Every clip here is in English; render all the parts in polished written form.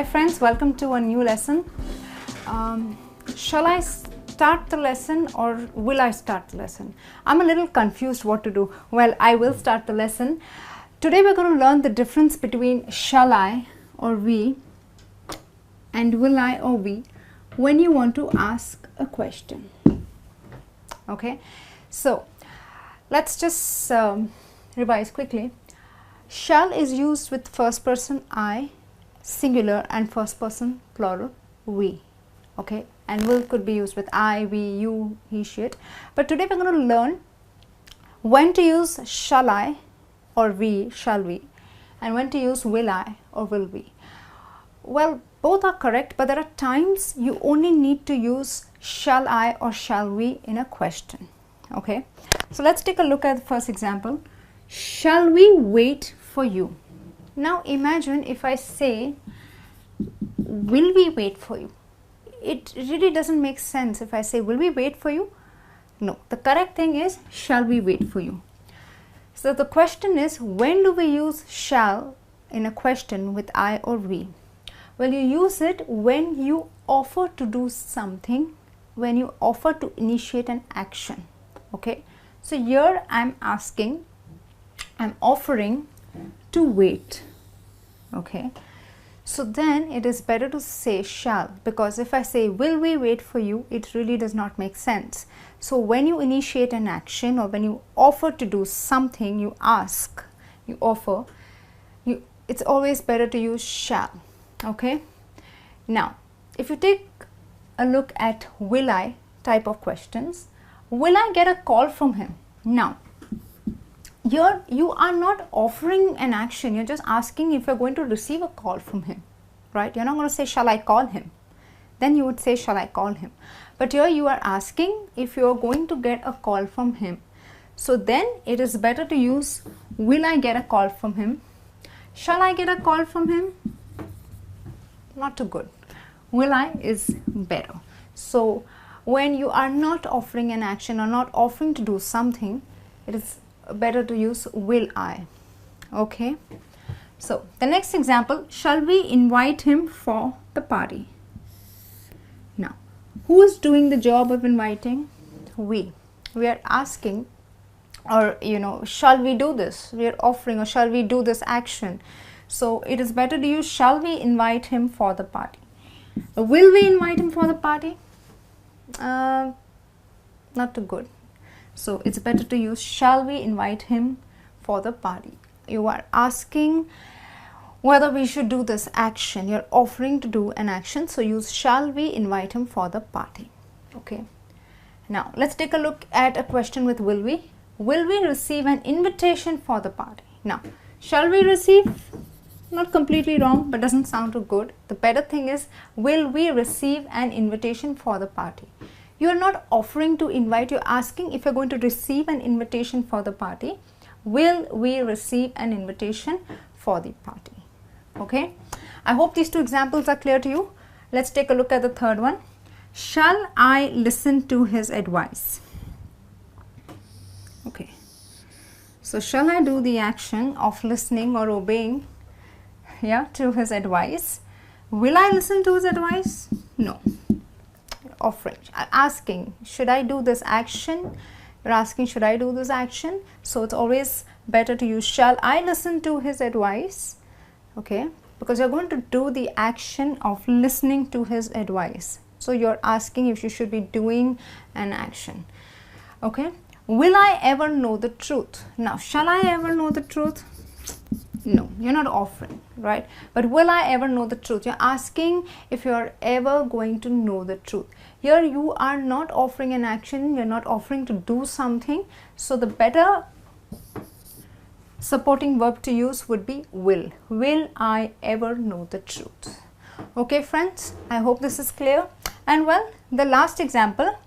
Hi friends, welcome to a new lesson. Shall I start the lesson or will I start the lesson? I'm a little confused what to do. Well, I will start the lesson. Today we're going to learn the difference between shall I or we and will I or we when you want to ask a question. Okay, so let's just revise quickly. Shall is used with first person I, singular, and first person plural we. Okay, and will could be used with I, we, you, he, she, it. But today we're going to learn when to use shall I or we, shall we, and when to use will I or will we. Well, both are correct, but there are times you only need to use shall I or shall we in a question. Okay, so let's take a look at the first example. Shall we wait for you? Now imagine if I say, will we wait for you? It really doesn't make sense if I say, will we wait for you? No, the correct thing is, shall we wait for you? So the question is, when do we use shall in a question with I or we? Well, you use it when you offer to do something, when you offer to initiate an action. Okay, so here I'm offering to wait. Okay, so then it is better to say shall, because if I say will we wait for you, it really does not make sense. So when you initiate an action or when you offer to do something, you ask, you offer, it's always better to use shall. Okay, now if you take a look at will I type of questions, will I get a call from him? Now here you are not offering an action, you're just asking if you're going to receive a call from him, right? You're not going to say shall I call him, then you would say shall I call him. But here you are asking if you're going to get a call from him, so then it is better to use will I get a call from him. Shall I get a call from him? Not too good. Will I is better. So when you are not offering an action or not offering to do something, it is better to use will I. Okay, so the next example, shall we invite him for the party? Now who is doing the job of inviting? We are asking, or shall we do this? We are offering, or shall we do this action? So it is better to use shall we invite him for the party. Will we invite him for the party? Not too good. So it's better to use shall we invite him for the party. You are asking whether we should do this action. You're offering to do an action, so use shall we invite him for the party. Okay, now let's take a look at a question with will we. Will we receive an invitation for the party? Now shall we receive? Not completely wrong, but doesn't sound too good. The better thing is, will we receive an invitation for the party? You are not offering to invite, you're asking if you're going to receive an invitation for the party. Will we receive an invitation for the party? Okay, I hope these two examples are clear to you. Let's take a look at the third one. Shall I listen to his advice? Okay, so shall I do the action of listening or obeying to his advice? Will I listen to his advice? No. Offering, asking, should I do this action? You're asking, should I do this action? So it's always better to use shall I listen to his advice? Okay, because you're going to do the action of listening to his advice. So you're asking if you should be doing an action. Okay, will I ever know the truth? Now, shall I ever know the truth? No, you're not offering, right? But will I ever know the truth? You're asking if you're ever going to know the truth. Here you are not offering an action, you're not offering to do something. So the better supporting verb to use would be will. Will I ever know the truth? Okay friends, I hope this is clear. And well, the last example,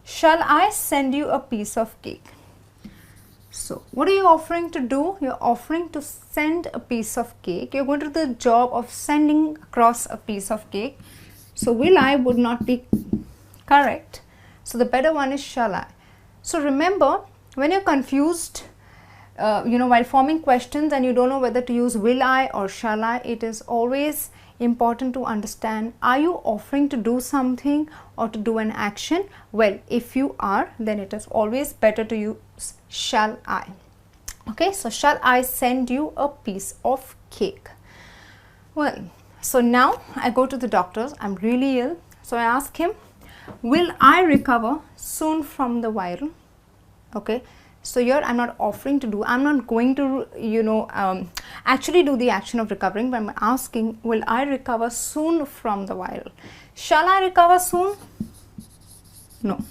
shall I send you a piece of cake? So what are you offering to do? You're offering to send a piece of cake. You're going to do the job of sending across a piece of cake. So will I would not be correct. So the better one is shall I. So remember, when you're confused, while forming questions and you don't know whether to use will I or shall I, it is always important to understand, are you offering to do something or to do an action? Well, if you are, then it is always better to use shall I. Okay, so shall I send you a piece of cake? Well, so now I go to the doctor's, I'm really ill, so I ask him, will I recover soon from the viral? Okay, so here I'm not offering to do, I'm not going to, actually do the action of recovering, but I'm asking, will I recover soon from the viral? Shall I recover soon? No,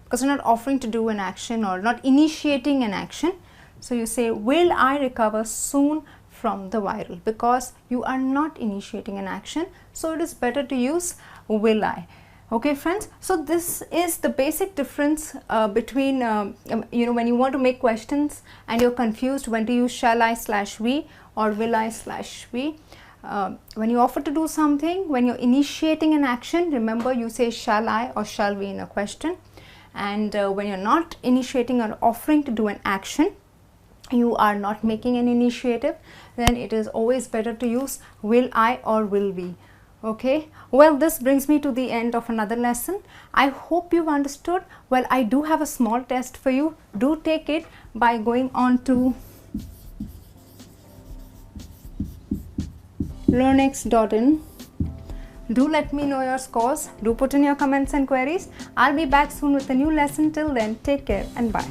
because you're not offering to do an action or not initiating an action. So you say, will I recover soon from the viral, because you are not initiating an action, so it is better to use will I. Okay friends, so this is the basic difference between when you want to make questions and you're confused when to use shall I / we or will I / we. When you offer to do something, when you're initiating an action, remember you say shall I or shall we in a question, and when you're not initiating or offering to do an action, you are not making an initiative, then it is always better to use will I or will we. Okay, well, this brings me to the end of another lesson. I hope you've understood. Well, I do have a small test for you. Do take it by going on to learnx.in. Do let me know your scores. Do put in your comments and queries. I'll be back soon with a new lesson. Till then, take care and bye.